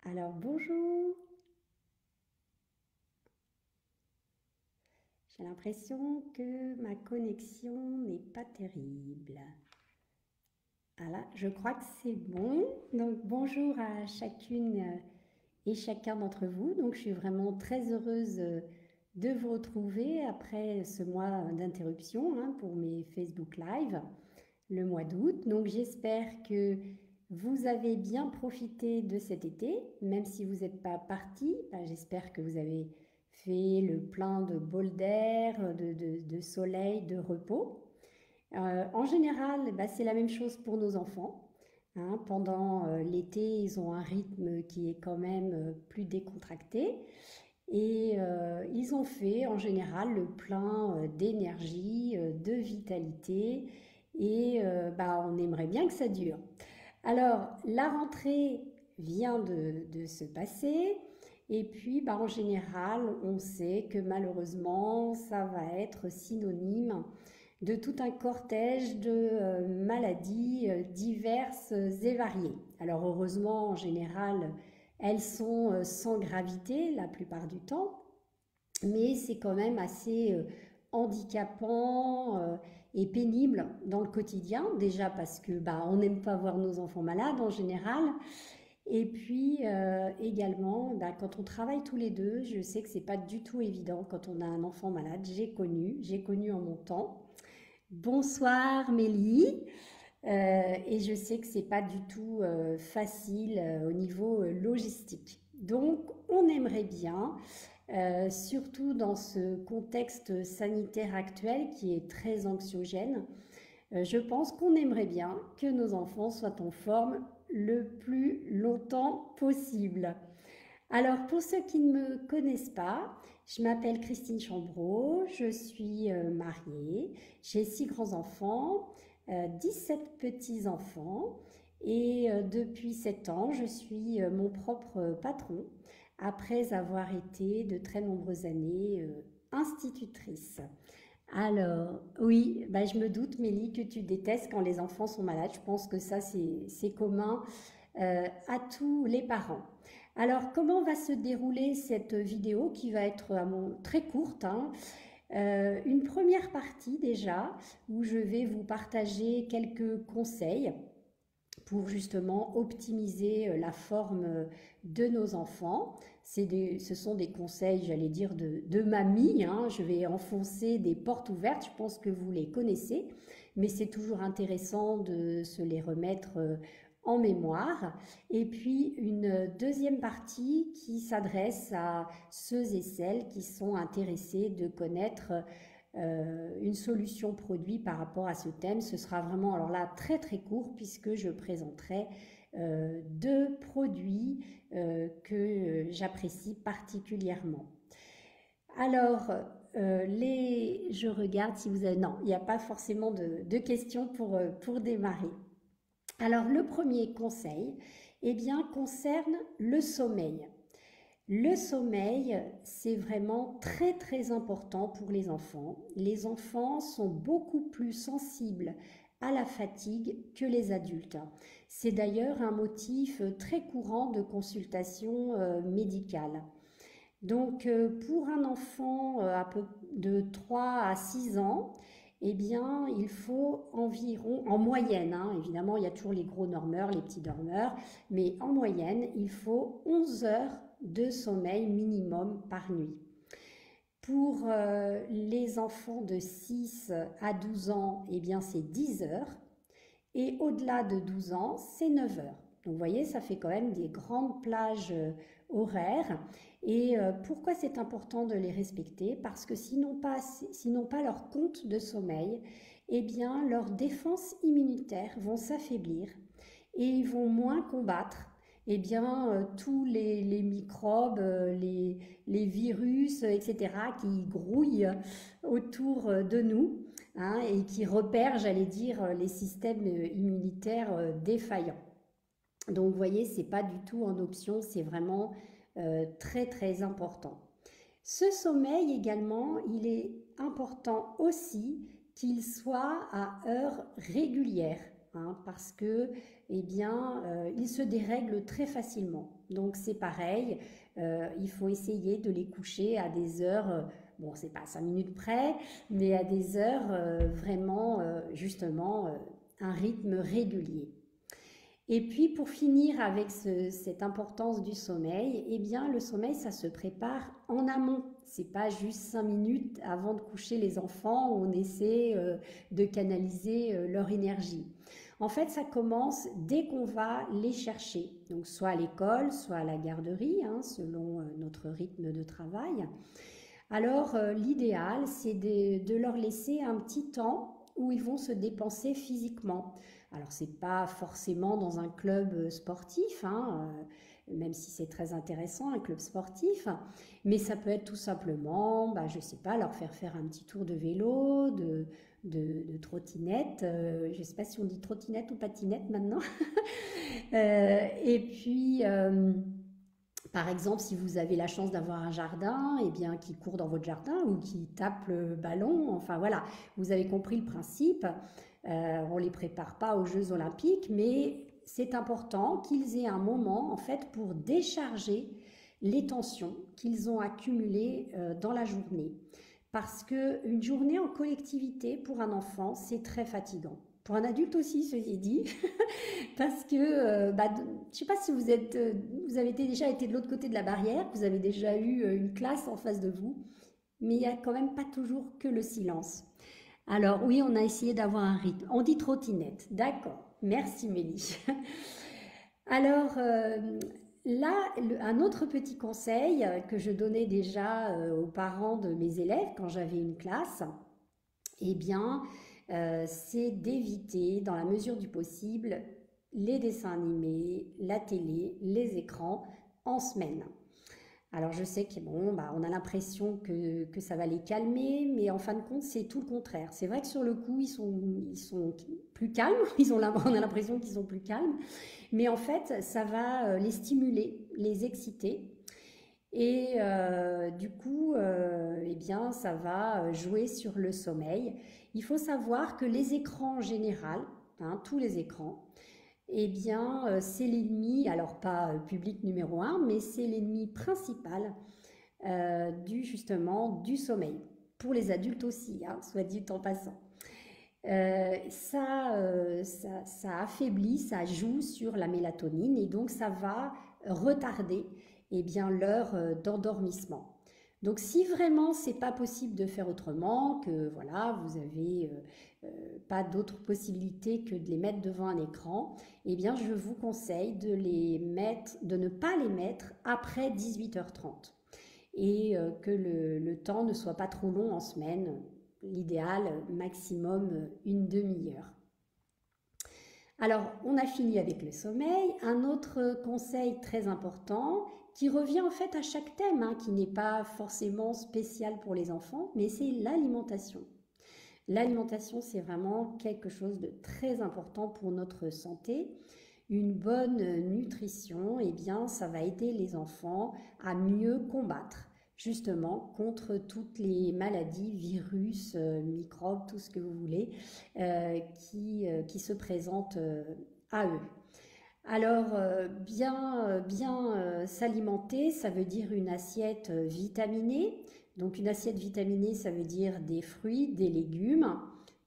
Alors bonjour, j'ai l'impression que ma connexion n'est pas terrible. Voilà, je crois que c'est bon. Donc bonjour à chacune et chacun d'entre vous. Donc je suis vraiment très heureuse de vous retrouver après ce mois d'interruption pour mes Facebook Live, le mois d'août. Donc j'espère que vous avez bien profité de cet été, même si vous n'êtes pas parti. J'espère que vous avez fait le plein de bol d'air, de soleil, de repos. En général, c'est la même chose pour nos enfants. Pendant l'été, ils ont un rythme qui est quand même plus décontracté. Et ils ont fait en général le plein d'énergie, de vitalité. Et on aimerait bien que ça dure. Alors, la rentrée vient de se passer. Et puis, en général, on sait que malheureusement, ça va être synonyme de tout un cortège de maladies diverses et variées. Alors, heureusement, en général, elles sont sans gravité la plupart du temps, mais c'est quand même assez handicapant et pénible dans le quotidien, déjà parce que on n'aime pas voir nos enfants malades en général, et puis également quand on travaille tous les deux, je sais que c'est pas du tout évident quand on a un enfant malade. J'ai connu en mon temps. Bonsoir Mélie. Et je sais que c'est pas du tout facile au niveau logistique. Donc on aimerait bien, surtout dans ce contexte sanitaire actuel qui est très anxiogène, je pense qu'on aimerait bien que nos enfants soient en forme le plus longtemps possible. Alors, pour ceux qui ne me connaissent pas, je m'appelle Christine Chambreau, je suis mariée, j'ai 6 grands-enfants, 17 petits-enfants et depuis 7 ans, je suis mon propre patron après avoir été de très nombreuses années institutrice. Alors, oui, je me doute, Mélie, que tu détestes quand les enfants sont malades. Je pense que ça, c'est commun à tous les parents. Alors, comment va se dérouler cette vidéo qui va être très courte, une première partie déjà, où je vais vous partager quelques conseils pour justement optimiser la forme de nos enfants. Ce sont des conseils, j'allais dire, de mamie. Je vais enfoncer des portes ouvertes, je pense que vous les connaissez, mais c'est toujours intéressant de se les remettre en mémoire. Et puis une deuxième partie qui s'adresse à ceux et celles qui sont intéressés de connaître une solution produit par rapport à ce thème. Ce sera vraiment alors là très très court puisque je présenterai deux produits que j'apprécie particulièrement. Alors, je regarde si vous avez... Non, il n'y a pas forcément de questions pour démarrer. Alors, le premier conseil, concerne le sommeil. Le sommeil, c'est vraiment très très important pour les enfants. Les enfants sont beaucoup plus sensibles à la fatigue que les adultes. C'est d'ailleurs un motif très courant de consultation médicale. Donc pour un enfant de 3 à 6 ans, il faut environ, en moyenne, évidemment il y a toujours les gros dormeurs, les petits dormeurs, mais en moyenne, il faut 11 heures de sommeil minimum par nuit. Pour les enfants de 6 à 12 ans, c'est 10 heures. Et au-delà de 12 ans, c'est 9 heures. Donc vous voyez, ça fait quand même des grandes plages horaires. Et pourquoi c'est important de les respecter? Parce que s'ils n'ont pas leur compte de sommeil, leurs défenses immunitaires vont s'affaiblir et ils vont moins combattre tous les microbes, les virus, etc., qui grouillent autour de nous et qui repèrent, j'allais dire, les systèmes immunitaires défaillants. Donc vous voyez, c'est pas du tout en option, c'est vraiment très très important. Ce sommeil également, il est important aussi qu'il soit à heure régulière. hein, parce que, eh bien, ils se dérèglent très facilement. Donc c'est pareil, il faut essayer de les coucher à des heures, bon, c'est pas 5 minutes près, mais à des heures vraiment, justement, un rythme régulier. Et puis pour finir avec cette importance du sommeil, eh bien le sommeil ça se prépare en amont. C'est pas juste 5 minutes avant de coucher les enfants où on essaie de canaliser leur énergie. En fait, ça commence dès qu'on va les chercher, donc soit à l'école, soit à la garderie, hein, selon notre rythme de travail. Alors l'idéal, c'est de leur laisser un petit temps où ils vont se dépenser physiquement. Alors c'est pas forcément dans un club sportif, hein, même si c'est très intéressant un club sportif, mais ça peut être tout simplement, bah, je sais pas, leur faire faire un petit tour de vélo, de trottinette. Je ne sais pas si on dit trottinette ou patinette maintenant. Et puis par exemple, si vous avez la chance d'avoir un jardin, eh bien, qui court dans votre jardin ou qui tape le ballon, enfin voilà, vous avez compris le principe. On ne les prépare pas aux Jeux Olympiques, mais c'est important qu'ils aient un moment en fait pour décharger les tensions qu'ils ont accumulées dans la journée. Parce qu'une journée en collectivité pour un enfant, c'est très fatigant. Pour un adulte aussi, ceci dit, parce que bah, je ne sais pas si vous avez déjà été de l'autre côté de la barrière, vous avez déjà eu une classe en face de vous, mais il n'y a quand même pas toujours que le silence. Alors oui, on a essayé d'avoir un rythme. On dit trottinette, d'accord. Merci Mélie. Alors là, un autre petit conseil que je donnais déjà aux parents de mes élèves quand j'avais une classe, eh bien, c'est d'éviter, dans la mesure du possible, les dessins animés, la télé, les écrans en semaine. Alors je sais que bon, bah, on a l'impression que ça va les calmer, mais en fin de compte, c'est tout le contraire. C'est vrai que sur le coup, ils sont plus calmes, on a l'impression qu'ils sont plus calmes, mais en fait, ça va les stimuler, les exciter. Et du coup, eh bien, ça va jouer sur le sommeil. Il faut savoir que les écrans en général, hein, tous les écrans, eh bien, c'est l'ennemi, alors pas public numéro un, mais c'est l'ennemi principal justement du sommeil. Pour les adultes aussi, hein, soit dit en passant. Ça affaiblit, ça joue sur la mélatonine et donc ça va retarder eh bien, l'heure d'endormissement. Donc si vraiment c'est pas possible de faire autrement, que voilà, vous avez pas d'autre possibilité que de les mettre devant un écran, eh bien je vous conseille de ne pas les mettre après 18h30 et que le temps ne soit pas trop long en semaine, l'idéal maximum une demi-heure. Alors, on a fini avec le sommeil. Un autre conseil très important qui revient en fait à chaque thème, hein, qui n'est pas forcément spécial pour les enfants, mais c'est l'alimentation. L'alimentation, c'est vraiment quelque chose de très important pour notre santé. Une bonne nutrition, eh bien, ça va aider les enfants à mieux combattre justement contre toutes les maladies, virus, microbes, tout ce que vous voulez, qui se présentent à eux. Alors, bien s'alimenter, ça veut dire une assiette vitaminée. Donc, une assiette vitaminée, ça veut dire des fruits, des légumes.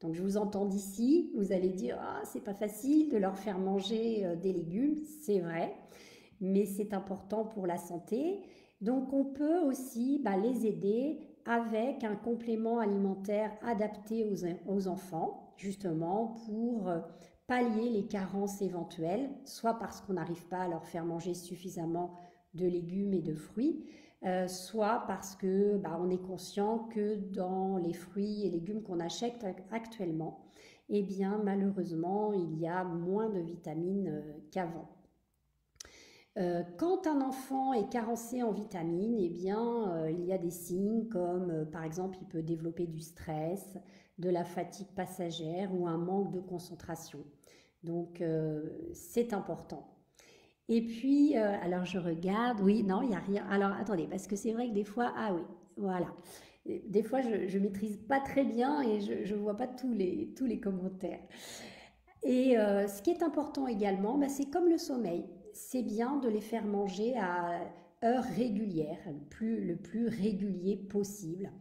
Donc, je vous entends d'ici, vous allez dire, ah, c'est pas facile de leur faire manger des légumes. C'est vrai, mais c'est important pour la santé. Donc, on peut aussi les aider avec un complément alimentaire adapté aux enfants, justement pour pallier les carences éventuelles, soit parce qu'on n'arrive pas à leur faire manger suffisamment de légumes et de fruits, soit parce que on est conscient que dans les fruits et légumes qu'on achète actuellement, eh bien malheureusement il y a moins de vitamines qu'avant. Quand un enfant est carencé en vitamines, eh bien, il y a des signes comme, par exemple, il peut développer du stress, de la fatigue passagère ou un manque de concentration. Donc, c'est important. Et puis, alors je regarde, oui, non, il n'y a rien. Alors, attendez, parce que c'est vrai que des fois, ah oui, voilà. Des fois, je ne maîtrise pas très bien et je ne vois pas tous les commentaires. Et ce qui est important également, bah, c'est comme le sommeil. C'est bien de les faire manger à heure régulière, le plus régulier possible.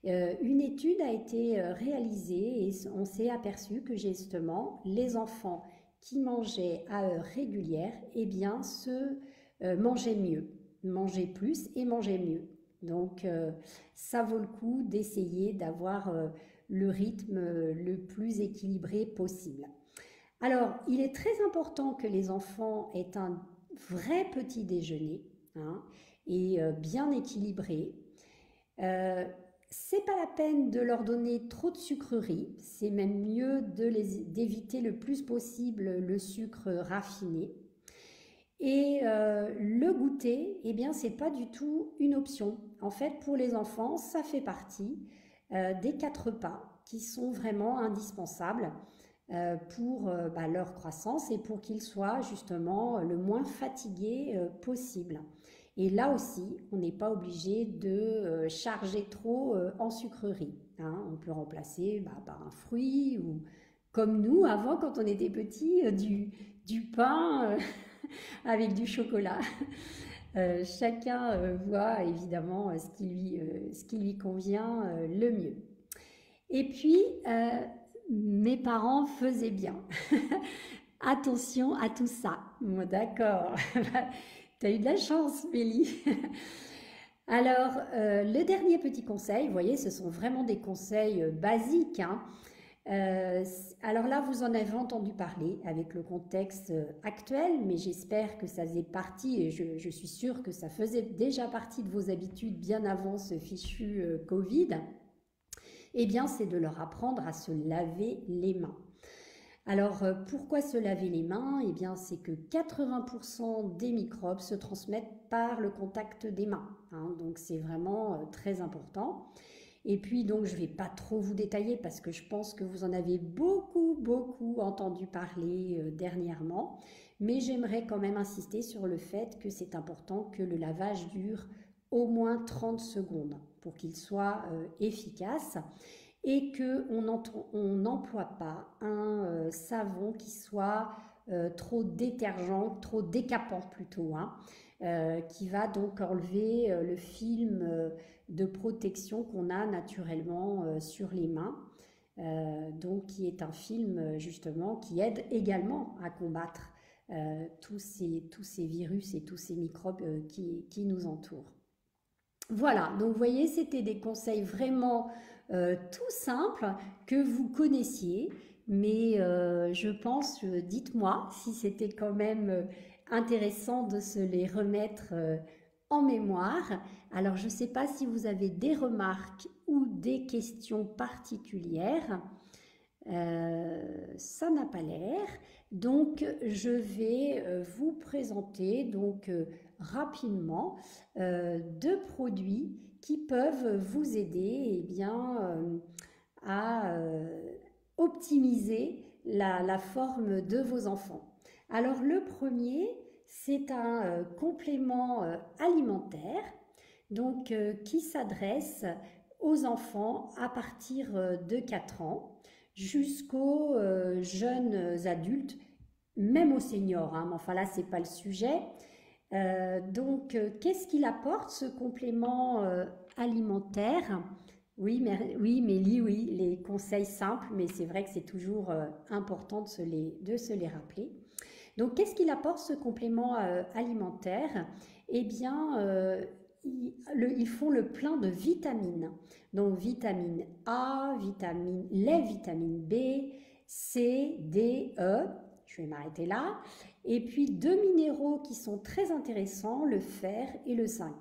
Une étude a été réalisée et on s'est aperçu que justement les enfants qui mangeaient à heure régulière, eh bien, mangeaient mieux, mangeaient plus et mangeaient mieux. Donc, ça vaut le coup d'essayer d'avoir le rythme le plus équilibré possible. Alors, il est très important que les enfants aient un vrai petit déjeuner, hein, et bien équilibré. Euh, c'est pas la peine de leur donner trop de sucreries, c'est même mieux d'éviter le plus possible le sucre raffiné. Et le goûter, eh bien, c'est pas du tout une option. En fait, pour les enfants, ça fait partie des 4 repas qui sont vraiment indispensables pour bah, leur croissance et pour qu'ils soient justement le moins fatigués possible. Et là aussi, on n'est pas obligé de charger trop en sucrerie, hein. On peut remplacer bah, par un fruit ou comme nous avant quand on était petit, du pain avec du chocolat. Chacun voit évidemment ce qui lui convient le mieux. Et puis, mes parents faisaient bien. Attention à tout ça. Bon, d'accord. Tu as eu de la chance, Mélie. Alors, le dernier petit conseil, vous voyez, ce sont vraiment des conseils basiques, hein. Alors là, vous en avez entendu parler avec le contexte actuel, mais j'espère que ça faisait partie, et je suis sûre que ça faisait déjà partie de vos habitudes bien avant ce fichu Covid. Eh bien, c'est de leur apprendre à se laver les mains. Alors, pourquoi se laver les mains? Eh bien, c'est que 80% des microbes se transmettent par le contact des mains, hein, donc c'est vraiment très important. Et puis, donc, je ne vais pas trop vous détailler parce que je pense que vous en avez beaucoup entendu parler dernièrement, mais j'aimerais quand même insister sur le fait que c'est important que le lavage dure au moins 30 secondes pour qu'il soit efficace et qu'on n'emploie pas un savon qui soit trop détergent, trop décapant plutôt, hein, qui va donc enlever le film de protection qu'on a naturellement sur les mains. Donc qui est un film justement qui aide également à combattre tous ces virus et tous ces microbes qui nous entourent. Voilà, donc vous voyez, c'était des conseils vraiment tout simples que vous connaissiez, mais je pense, dites-moi si c'était quand même intéressant de se les remettre en mémoire. Alors, je ne sais pas si vous avez des remarques ou des questions particulières. Ça n'a pas l'air. Donc, je vais vous présenter donc rapidement 2 produits qui peuvent vous aider eh bien, à optimiser la forme de vos enfants. Alors, le premier, c'est un complément alimentaire donc, qui s'adresse aux enfants à partir de 4 ans jusqu'aux jeunes adultes, même aux seniors, hein, mais enfin là, c'est pas le sujet. Donc, qu'est-ce qu'il apporte ce complément alimentaire? Oui, oui, Mélie, oui, les conseils simples, mais c'est vrai que c'est toujours important de se les rappeler. Donc, qu'est-ce qu'il apporte ce complément alimentaire? Eh bien, ils font le plein de vitamines. Donc, vitamine A, les vitamines B, C, D, E. Je vais m'arrêter là. Et puis, 2 minéraux qui sont très intéressants, le fer et le zinc.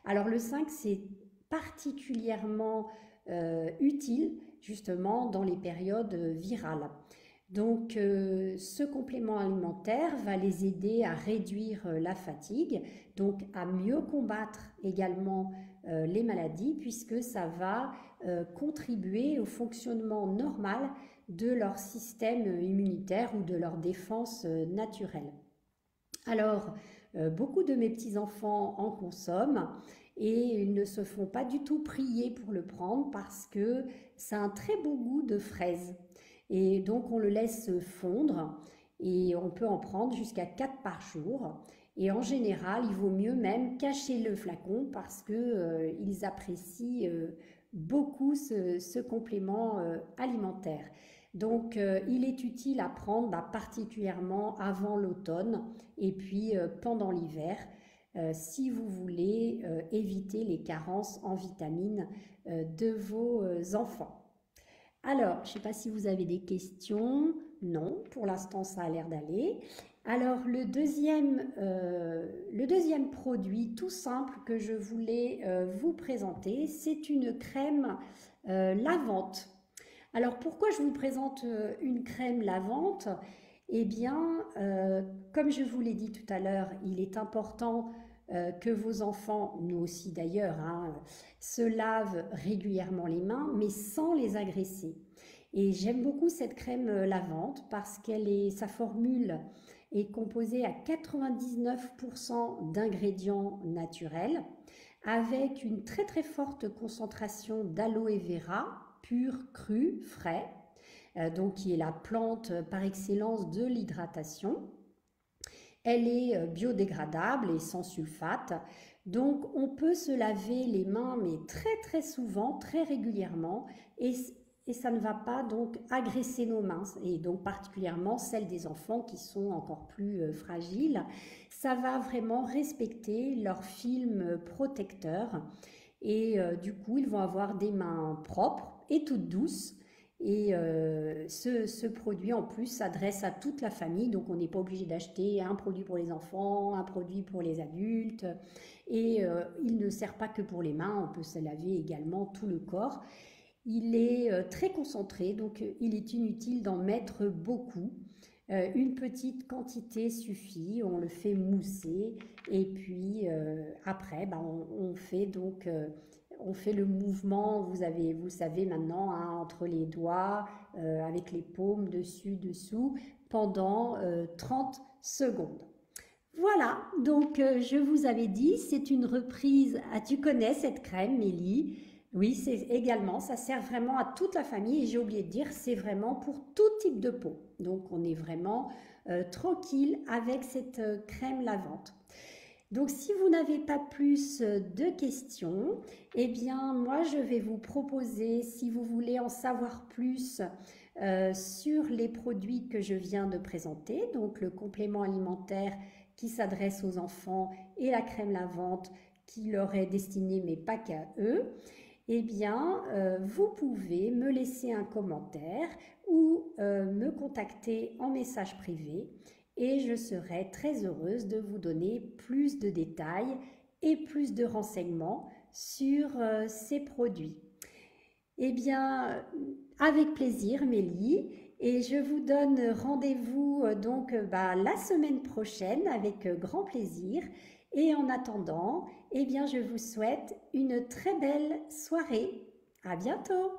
Alors, le zinc, c'est particulièrement utile justement dans les périodes virales. Donc, ce complément alimentaire va les aider à réduire la fatigue, donc à mieux combattre également les maladies, puisque ça va contribuer au fonctionnement normal de leur système immunitaire ou de leur défense naturelle. Alors, beaucoup de mes petits-enfants en consomment et ils ne se font pas du tout prier pour le prendre parce que ça a un très beau goût de fraise. Et donc on le laisse fondre et on peut en prendre jusqu'à 4 par jour. Et en général, il vaut mieux même cacher le flacon parce que ils apprécient beaucoup ce complément alimentaire. Donc il est utile à prendre particulièrement avant l'automne et puis pendant l'hiver si vous voulez éviter les carences en vitamines de vos enfants. Alors, je ne sais pas si vous avez des questions. Non, pour l'instant, ça a l'air d'aller. Alors, le deuxième produit tout simple que je voulais vous présenter, c'est une crème lavante. Alors, pourquoi je vous présente une crème lavante? Eh bien, comme je vous l'ai dit tout à l'heure, il est important que vos enfants, nous aussi d'ailleurs, hein, se lavent régulièrement les mains, mais sans les agresser. Et j'aime beaucoup cette crème lavante parce sa formule est composée à 99% d'ingrédients naturels, avec une très très forte concentration d'aloe vera, pur, cru, frais, donc qui est la plante par excellence de l'hydratation. Elle est biodégradable et sans sulfate. Donc on peut se laver les mains mais très très souvent, très régulièrement et ça ne va pas donc agresser nos mains et donc particulièrement celles des enfants qui sont encore plus fragiles. Ça va vraiment respecter leur film protecteur et du coup ils vont avoir des mains propres et toutes douces. Et ce produit en plus s'adresse à toute la famille, donc on n'est pas obligé d'acheter un produit pour les enfants, un produit pour les adultes. Et il ne sert pas que pour les mains, on peut se laver également tout le corps. Il est très concentré, donc il est inutile d'en mettre beaucoup. Une petite quantité suffit, on le fait mousser et puis après on fait donc on fait le mouvement, vous le savez maintenant, hein, entre les doigts, avec les paumes dessus, dessous, pendant 30 secondes. Voilà, donc je vous avais dit, c'est une reprise. Ah, tu connais cette crème, Mélie? Oui, c'est également, ça sert vraiment à toute la famille et j'ai oublié de dire, c'est vraiment pour tout type de peau. Donc on est vraiment tranquille avec cette crème lavante. Donc si vous n'avez pas plus de questions, eh bien moi je vais vous proposer, si vous voulez en savoir plus sur les produits que je viens de présenter, donc le complément alimentaire qui s'adresse aux enfants et la crème lavante qui leur est destinée mais pas qu'à eux, eh bien vous pouvez me laisser un commentaire ou me contacter en message privé et je serai très heureuse de vous donner plus de détails et plus de renseignements sur ces produits. Eh bien, avec plaisir, Mélie, et je vous donne rendez-vous donc la semaine prochaine avec grand plaisir. Et en attendant, eh bien, je vous souhaite une très belle soirée. À bientôt!